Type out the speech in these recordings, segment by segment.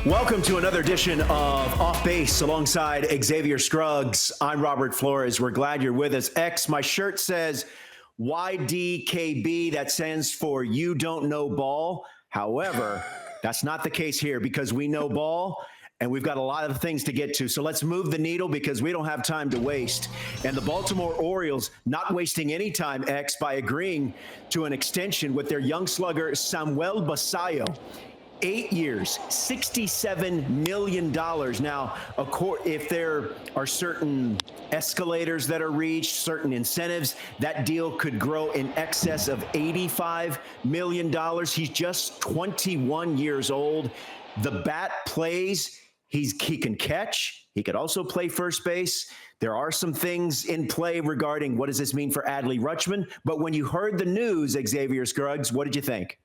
Welcome to another edition of Off Base alongside Xavier Scruggs. I'm Robert Flores. We're glad you're with us. X, my shirt says YDKB. That stands for You Don't Know Ball. However, that's not the case here because we know ball and we've got a lot of things to get to. So let's move the needle because we don't have time to waste. And the Baltimore Orioles not wasting any time, X, by agreeing to an extension with their young slugger, Samuel Basallo. 8 years, $67 million. Now, if there are certain escalators that are reached, certain incentives, that deal could grow in excess of $85 million. He's just 21 years old. The bat plays. He can catch. He could also play first base. There are some things in play regarding what does this mean for Adley Rutschman. But when you heard the news, Xavier Scruggs, what did you think?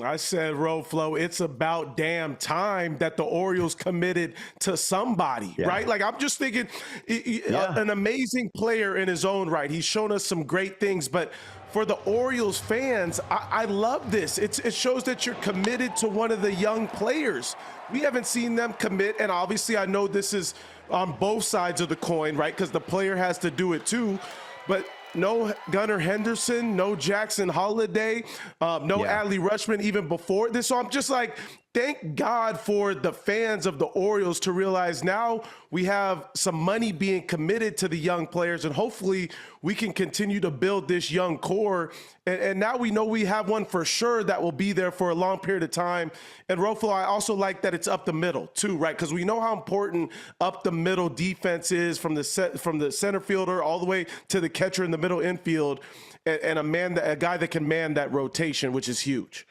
I said, Ro Flo, it's about damn time that the Orioles committed to somebody, right? Like, I'm just thinking, an amazing player in his own right. He's shown us some great things, but for the Orioles fans, I love this. It shows that you're committed to one of the young players. We haven't seen them commit, and obviously I know this is on both sides of the coin, right? Because the player has to do it too, but no Gunnar Henderson, no Jackson Holliday, no Adley Rutschman even before this. So I'm just like, thank God for the fans of the Orioles to realize now we have some money being committed to the young players, and hopefully we can continue to build this young core. And now we know we have one for sure that will be there for a long period of time. And Ro Flo, I also like that it's up the middle too, right? Because we know how important up the middle defense is from the center fielder all the way to the catcher in the middle infield, and a guy that can man that rotation, which is huge.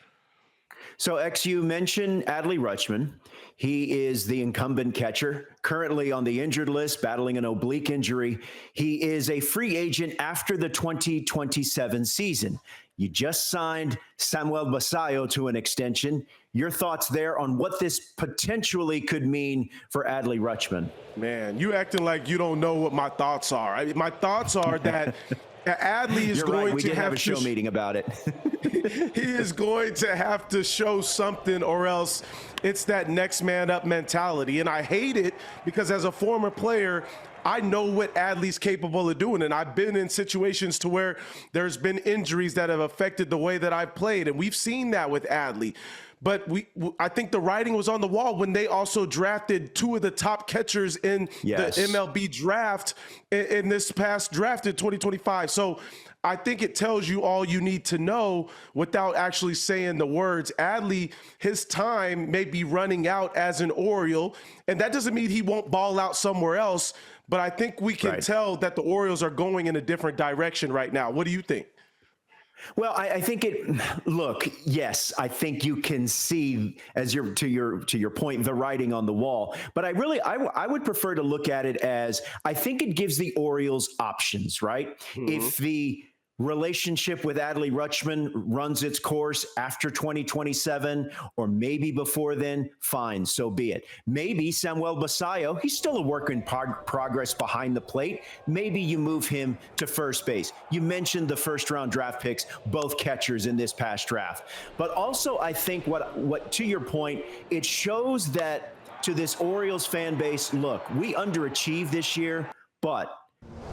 So, X, you mentioned Adley Rutschman. He is the incumbent catcher, currently on the injured list, battling an oblique injury. He is a free agent after the 2027 season. You just signed Samuel Basallo to an extension. Your thoughts there on what this potentially could mean for Adley Rutschman? Man, you acting like you don't know what my thoughts are. My thoughts are that Adley is going we to did have a show meeting about it. He is going to have to show something, or else it's that next man up mentality. And I hate it because as a former player, I know what Adley's capable of doing. And I've been in situations to where there's been injuries that have affected the way that I've played. And we've seen that with Adley. But I think the writing was on the wall when they also drafted two of the top catchers in the MLB draft in this past draft in 2025. So I think it tells you all you need to know without actually saying the words. Adley, his time may be running out as an Oriole, and that doesn't mean he won't ball out somewhere else. But I think we can tell that the Orioles are going in a different direction right now. What do you think? Well, I think yes, I think you can see, as to your point, the writing on the wall. But I would prefer to look at it as, I think it gives the Orioles options, right? Mm-hmm. If the relationship with Adley Rutschman runs its course after 2027, or maybe before then, fine, so be it. Maybe Samuel Basallo, he's still a work in progress behind the plate. Maybe you move him to first base. You mentioned the first round draft picks, both catchers in this past draft. But also, I think what to your point, it shows that to this Orioles fan base, look, we underachieved this year, but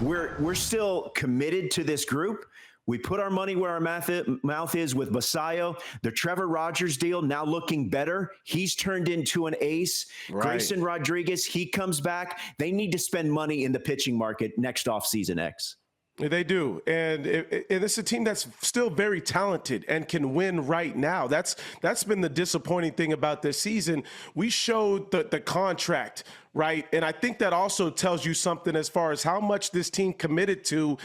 we're still committed to this group. We put our money where our mouth is with Basallo. The Trevor Rogers deal now looking better. He's turned into an ace. Right. Grayson Rodriguez, he comes back. They need to spend money in the pitching market next offseason, X. They do. And it's a team that's still very talented and can win right now. That's been the disappointing thing about this season. We showed the contract, right? And I think that also tells you something as far as how much this team committed to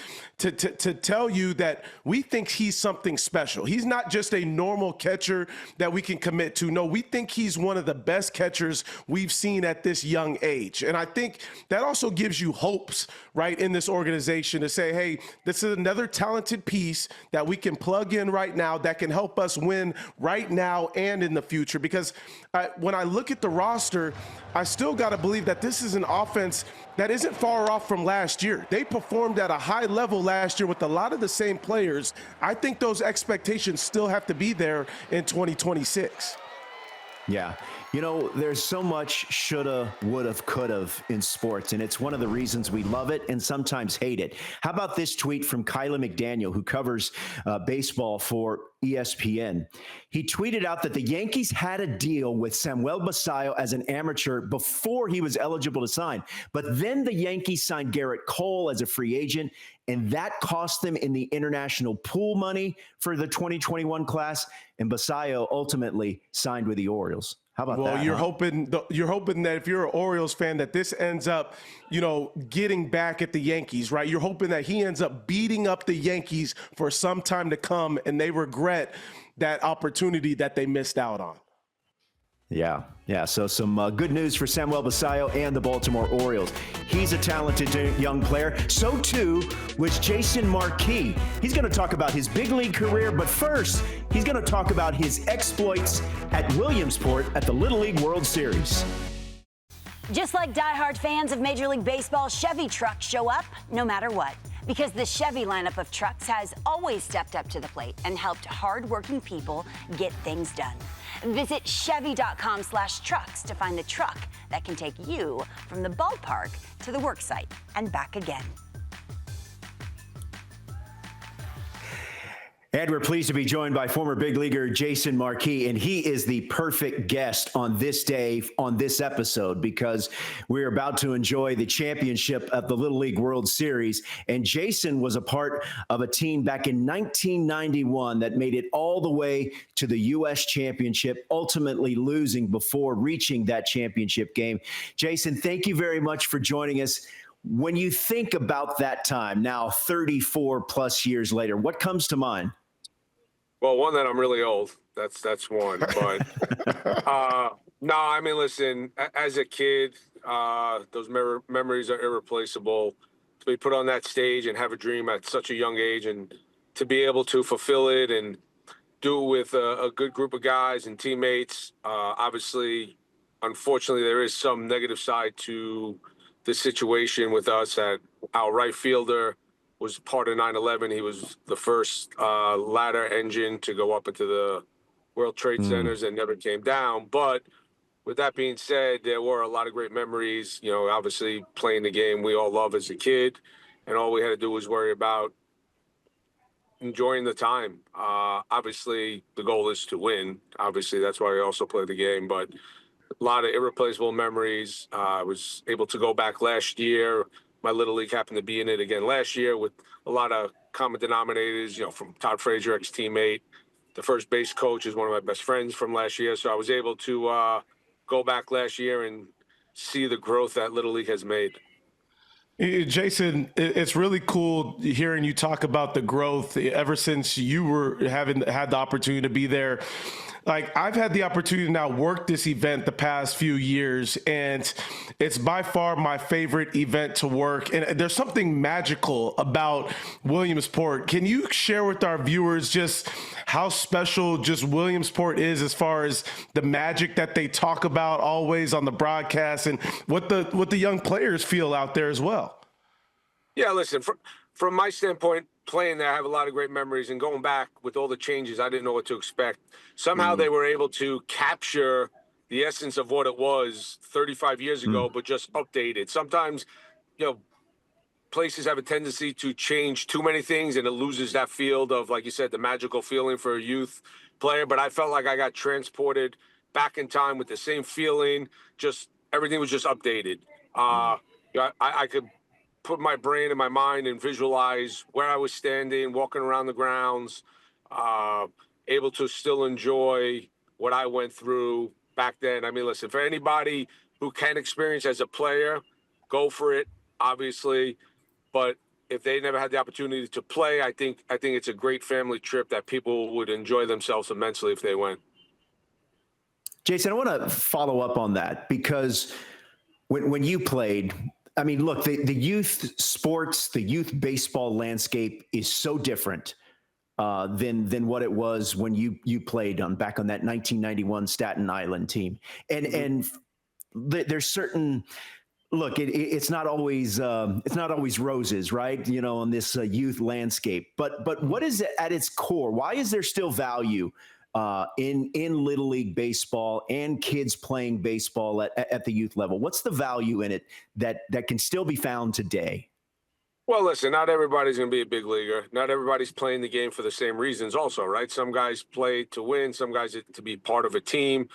tell you that we think he's something special. He's not just a normal catcher that we can commit to. No, we think he's one of the best catchers we've seen at this young age. And I think that also gives you hopes, right, in this organization to say, hey, this is another talented piece that we can plug in right now that can help us win right now and in the future. Because when I look at the roster, I still got to believe that this is an offense that isn't far off from last year. They performed at a high level last year with a lot of the same players. I think those expectations still have to be there in 2026. Yeah. You know, there's so much shoulda, woulda, coulda in sports, and it's one of the reasons we love it and sometimes hate it. How about this tweet from Kyla McDaniel, who covers baseball for ESPN? He tweeted out that the Yankees had a deal with Samuel Basallo as an amateur before he was eligible to sign, but then the Yankees signed Garrett Cole as a free agent, and that cost them in the international pool money for the 2021 class, and Basallo ultimately signed with the Orioles. How about that? Well, you're hoping that if you're an Orioles fan, that this ends up, getting back at the Yankees, right? You're hoping that he ends up beating up the Yankees for some time to come, and they regret that opportunity that they missed out on. Yeah. So some good news for Samuel Basallo and the Baltimore Orioles. He's a talented young player. So too was Jason Marquis. He's going to talk about his big league career, but first, he's going to talk about his exploits at Williamsport at the Little League World Series. Just like diehard fans of Major League Baseball, Chevy trucks show up no matter what. Because the Chevy lineup of trucks has always stepped up to the plate and helped hardworking people get things done. Visit Chevy.com/trucks to find the truck that can take you from the ballpark to the worksite and back again. And we're pleased to be joined by former big leaguer Jason Marquis, and he is the perfect guest on this day, on this episode, because we're about to enjoy the championship of the Little League World Series. And Jason was a part of a team back in 1991 that made it all the way to the U.S. championship, ultimately losing before reaching that championship game. Jason, thank you very much for joining us. When you think about that time, now 34 plus years later, what comes to mind? Well, one, that I'm really old. That's one. But no, I mean, listen, as a kid, those memories are irreplaceable. To be put on that stage and have a dream at such a young age, and to be able to fulfill it and do it with a good group of guys and teammates. Obviously, unfortunately, there is some negative side to the situation with us. At our right fielder was part of 9/11. He was the first ladder engine to go up into the World Trade Centers and never came down. But with that being said, there were a lot of great memories. Obviously playing the game we all love as a kid, and all we had to do was worry about enjoying the time. Obviously, the goal is to win. Obviously, that's why we also play the game. But a lot of irreplaceable memories. I was able to go back last year. My Little League happened to be in it again last year with a lot of common denominators, from Todd Frazier, ex-teammate. The first base coach is one of my best friends from last year. So I was able to go back last year and see the growth that Little League has made. Jason, it's really cool hearing you talk about the growth ever since you were had the opportunity to be there. Like, I've had the opportunity to now work this event the past few years, and it's by far my favorite event to work. And there's something magical about Williamsport. Can you share with our viewers just how special just Williamsport is as far as the magic that they talk about always on the broadcast, and what the young players feel out there as well? Yeah, listen, from my standpoint, playing there, I have a lot of great memories, and going back with all the changes, I didn't know what to expect. Somehow they were able to capture the essence of what it was 35 years ago, but just updated. Sometimes, places have a tendency to change too many things, and it loses that field of, like you said, the magical feeling for a youth player. But I felt like I got transported back in time with the same feeling. Just everything was just updated. I could put my brain and my mind and visualize where I was standing, walking around the grounds, able to still enjoy what I went through back then. I mean, listen, for anybody who can experience as a player, go for it, obviously. But if they never had the opportunity to play, I think it's a great family trip that people would enjoy themselves immensely if they went. Jason, I want to follow up on that, because when you played, I mean, look, the youth sports, the youth baseball landscape is so different than what it was when you played back on that 1991 Staten Island team. And there's certain, look, it's not always roses, right? On this youth landscape. But what is it at its core? Why is there still value in Little League baseball and kids playing baseball at the youth level? What's the value in it that can still be found today? Well, listen, not everybody's going to be a big leaguer. Not everybody's playing the game for the same reasons also, right? Some guys play to win, some guys to be part of a team.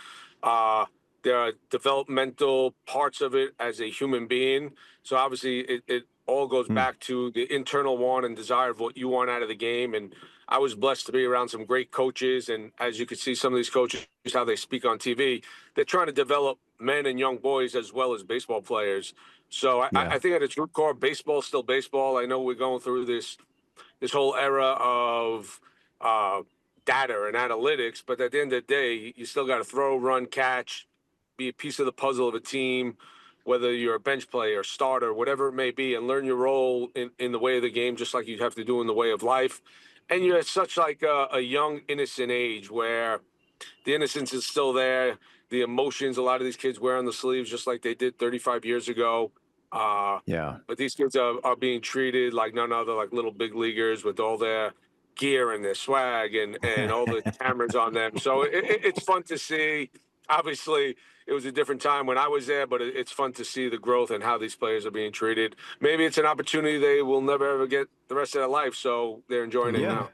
There are developmental parts of it as a human being. So obviously it all goes back to the internal want and desire of what you want out of the game. And I was blessed to be around some great coaches. And as you can see, some of these coaches, how they speak on TV, they're trying to develop men and young boys as well as baseball players. So I think at its root core, baseball is still baseball. I know we're going through this whole era of data and analytics, but at the end of the day, you still got to throw, run, catch, be a piece of the puzzle of a team, whether you're a bench player, starter, whatever it may be, and learn your role in the way of the game, just like you have to do in the way of life. And you're at such like a young, innocent age where the innocence is still there. The emotions a lot of these kids wear on the sleeves, just like they did 35 years ago. But these kids are being treated like none other, like little big leaguers with all their gear and their swag and all the cameras on them. So it's fun to see. Obviously, it was a different time when I was there, but it's fun to see the growth and how these players are being treated. Maybe it's an opportunity they will never, ever get the rest of their life, so they're enjoying it now.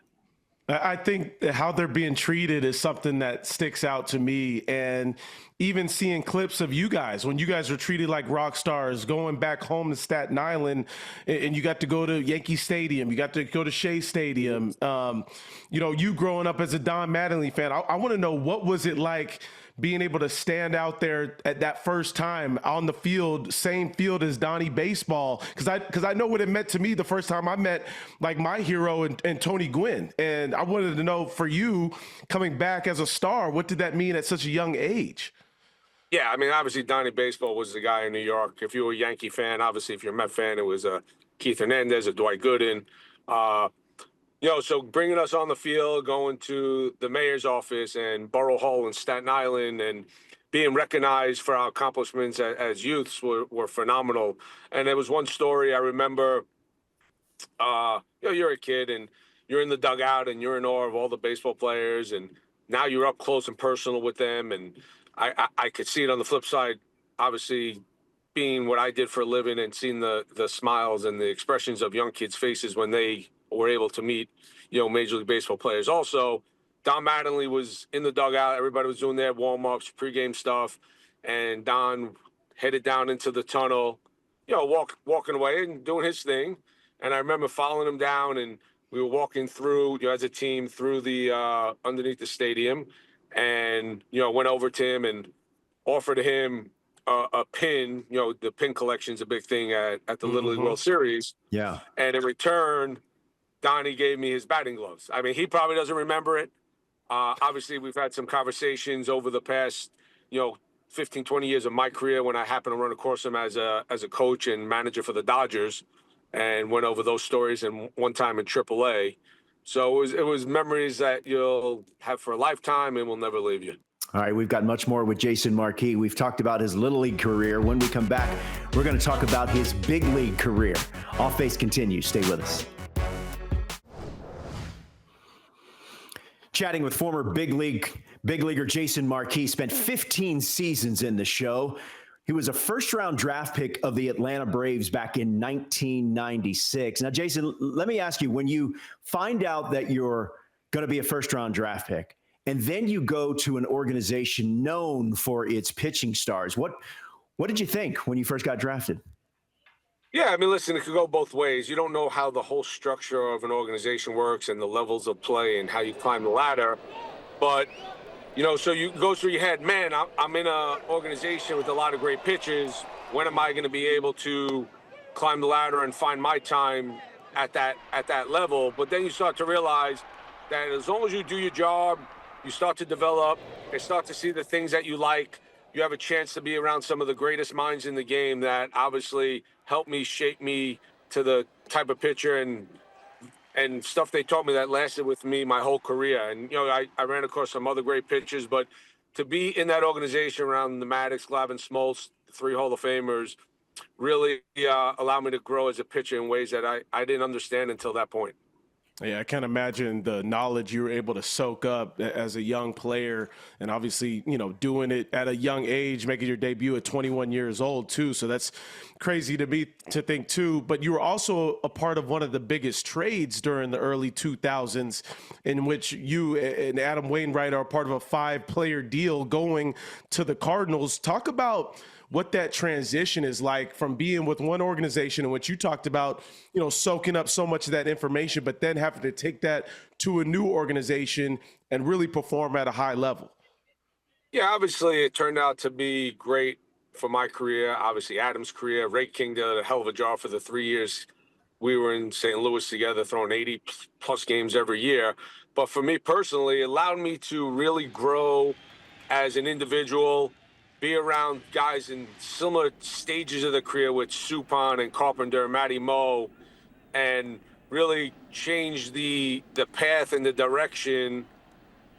I think how they're being treated is something that sticks out to me. And even seeing clips of you guys, when you guys are treated like rock stars, going back home to Staten Island, and you got to go to Yankee Stadium, you got to go to Shea Stadium. You growing up as a Don Mattingly fan, I want to know, what was it like being able to stand out there at that first time on the field, same field as Donnie Baseball? Because I know what it meant to me the first time I met like my hero and Tony Gwynn. And I wanted to know, for you coming back as a star, what did that mean at such a young age? Yeah, I mean, obviously Donnie Baseball was the guy in New York. If you were a Yankee fan, obviously if you're a Met fan, it was Keith Hernandez or Dwight Gooden. So bringing us on the field, going to the mayor's office and Borough Hall in Staten Island, and being recognized for our accomplishments as youths were phenomenal. And there was one story I remember. You're a kid and you're in the dugout and you're in awe of all the baseball players, and now you're up close and personal with them. And I could see it on the flip side, obviously being what I did for a living and seeing the smiles and the expressions of young kids' faces when they were able to meet, Major League Baseball players. Also, Don Mattingly was in the dugout. Everybody was doing their warm-ups, pregame stuff, and Don headed down into the tunnel, walking away and doing his thing. And I remember following him down, and we were walking through, as a team, through the underneath the stadium, and went over to him and offered him a pin. The pin collection's a big thing at the Little League World Series. Yeah. And in return, Donnie gave me his batting gloves. I mean, he probably doesn't remember it. Obviously, we've had some conversations over the past, 15, 20 years of my career when I happened to run across him as a coach and manager for the Dodgers, and went over those stories and one time in AAA. So it was memories that you'll have for a lifetime and will never leave you. All right, we've got much more with Jason Marquis. We've talked about his Little League career. When we come back, we're going to talk about his big league career. Off Base continues. Stay with us. Chatting with former big leaguer Jason Marquis. Spent 15 seasons in the show. He was a first-round draft pick of the Atlanta Braves back in 1996. Now, Jason, let me ask you, when you find out that you're going to be a first-round draft pick, and then you go to an organization known for its pitching stars, what did you think when you first got drafted? Yeah, I mean, listen, it could go both ways. You don't know how the whole structure of an organization works and the levels of play and how you climb the ladder. But, so you go through your head, man, I'm in an organization with a lot of great pitchers. When am I going to be able to climb the ladder and find my time at that level? But then you start to realize that as long as you do your job, you start to develop and start to see the things that you like. You have a chance to be around some of the greatest minds in the game that obviously helped me shape me to the type of pitcher and stuff they taught me that lasted with me my whole career. And, I ran across some other great pitchers, but to be in that organization around the Maddox, Glavine, Smoltz, the three Hall of Famers, really allowed me to grow as a pitcher in ways that I didn't understand until that point. Yeah, I can't imagine the knowledge you were able to soak up as a young player, and obviously, doing it at a young age, making your debut at 21 years old too. So that's crazy to me to think too. But you were also a part of one of the biggest trades during the early 2000s, in which you and Adam Wainwright are part of a 5-player deal going to the Cardinals. Talk about what that transition is like from being with one organization in which you talked about, soaking up so much of that information, but then having to take that to a new organization and really perform at a high level. Yeah, obviously it turned out to be great for my career. Obviously Adam's career. Ray King did a hell of a job for the 3 years we were in St. Louis together, throwing 80 plus games every year. But for me personally, it allowed me to really grow as an individual, be around guys in similar stages of the career with Suppan and Carpenter, Matty Moe, and really change the path and the direction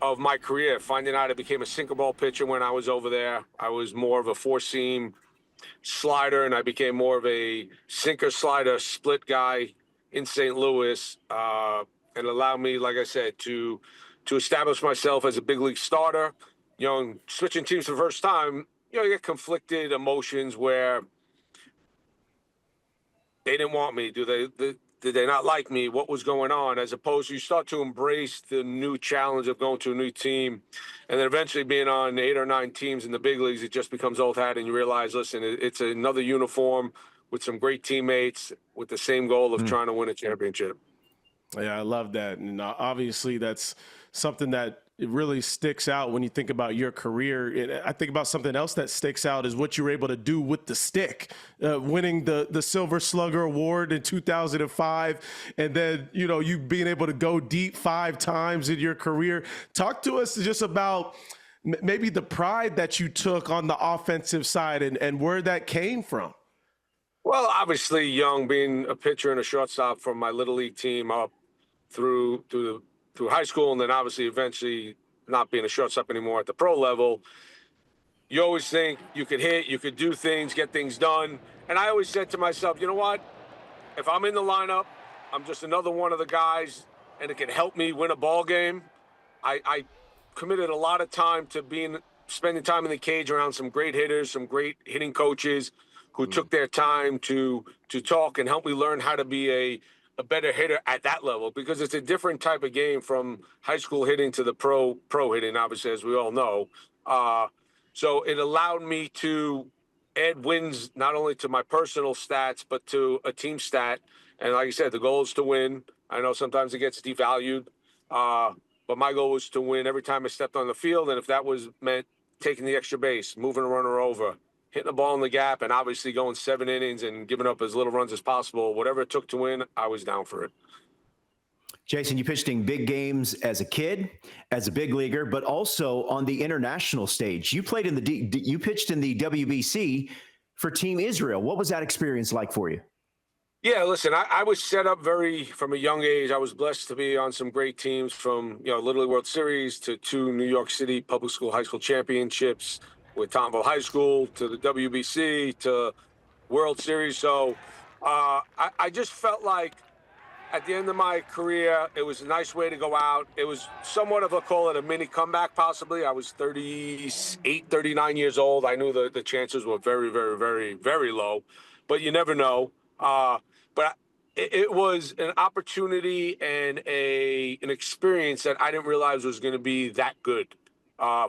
of my career. Finding out I became a sinker ball pitcher when I was over there. I was more of a 4-seam slider, and I became more of a sinker slider split guy in St. Louis, and allowed me, like I said, to establish myself as a big league starter. Switching teams for the first time, you get conflicted emotions where they didn't want me. Did they not like me? What was going on? As opposed to you start to embrace the new challenge of going to a new team, and then eventually being on 8 or 9 teams in the big leagues, it just becomes old hat, and you realize, listen, it's another uniform with some great teammates with the same goal of trying to win a championship. Yeah, I love that. And obviously that's something that it really sticks out when you think about your career. And I think about something else that sticks out is what you were able to do with the stick, winning the Silver Slugger Award in 2005. And then, you being able to go deep 5 times in your career. Talk to us just about maybe the pride that you took on the offensive side and where that came from. Well, obviously young, being a pitcher and a shortstop from my little league team up through high school, and then obviously eventually not being a shortstop anymore at the pro level, you always think you could hit, you could do things, get things done. And I always said to myself, you know what? If I'm in the lineup, I'm just another one of the guys, and it can help me win a ball game. I committed a lot of time to spending time in the cage around some great hitters, some great hitting coaches who took their time to talk and help me learn how to be a better hitter at that level, because it's a different type of game from high school hitting to the pro hitting, obviously, as we all know. So it allowed me to add wins not only to my personal stats, but to a team stat. And like I said, the goal is to win. I know sometimes it gets devalued, but my goal was to win every time I stepped on the field. And if that meant taking the extra base, moving a runner over, hitting the ball in the gap, and obviously going 7 innings and giving up as little runs as possible, whatever it took to win, I was down for it. Jason, you pitched in big games as a kid, as a big leaguer, but also on the international stage. You played you pitched in the WBC for Team Israel. What was that experience like for you? Yeah, listen, I was set up from a young age. I was blessed to be on some great teams, from Little League World Series to 2 New York City public school high school championships with Townville High School, to the WBC, to World Series. So I just felt like at the end of my career, it was a nice way to go out. It was somewhat of a mini comeback, possibly. I was 38, 39 years old. I knew the chances were very, very, very, very low, but you never know. But it was an opportunity and an experience that I didn't realize was going to be that good.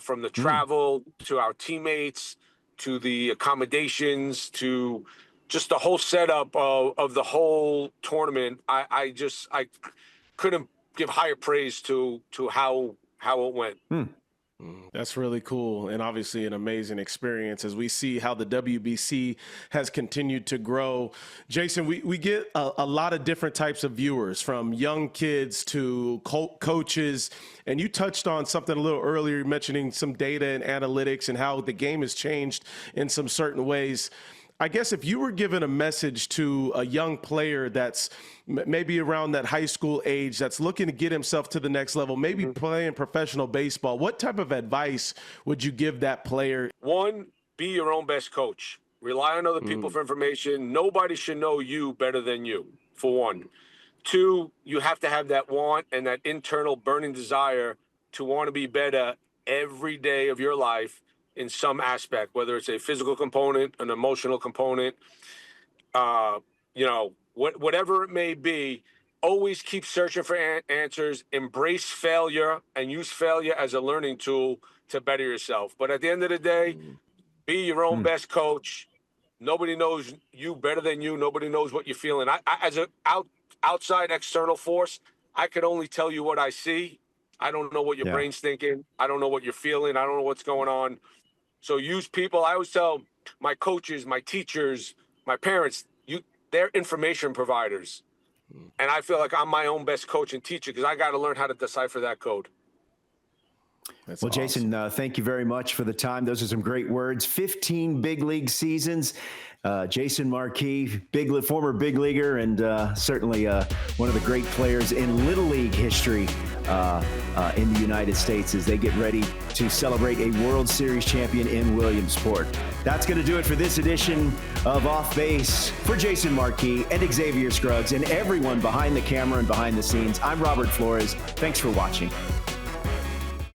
From the travel to our teammates, to the accommodations, to just the whole setup of the whole tournament. I couldn't give higher praise to how it went. That's really cool, and obviously an amazing experience as we see how the WBC has continued to grow. Jason, we get a lot of different types of viewers, from young kids to coaches, and you touched on something a little earlier, mentioning some data and analytics and how the game has changed in some certain ways. I guess if you were given a message to a young player that's maybe around that high school age, that's looking to get himself to the next level, maybe playing professional baseball, what type of advice would you give that player? 1, be your own best coach. Rely on other people for information. Nobody should know you better than you, for 1. 2, you have to have that want and that internal burning desire to want to be better every day of your life in some aspect, whether it's a physical component, an emotional component, whatever it may be. Always keep searching for answers, embrace failure, and use failure as a learning tool to better yourself. But at the end of the day, be your own best coach. Nobody knows you better than you. Nobody knows what you're feeling. I as an outside external force, I could only tell you what I see. I don't know what your brain's thinking. I don't know what you're feeling. I don't know what's going on. So use people. I always tell my coaches, my teachers, my parents, they're information providers. And I feel like I'm my own best coach and teacher because I got to learn how to decipher that code. Well, Jason, thank you very much for the time. Those are some great words. 15 big league seasons. Jason Marquis, former big leaguer, and certainly one of the great players in Little League history in the United States as they get ready to celebrate a World Series champion in Williamsport. That's going to do it for this edition of Off Base. For Jason Marquis and Xavier Scruggs and everyone behind the camera and behind the scenes, I'm Robert Flores. Thanks for watching.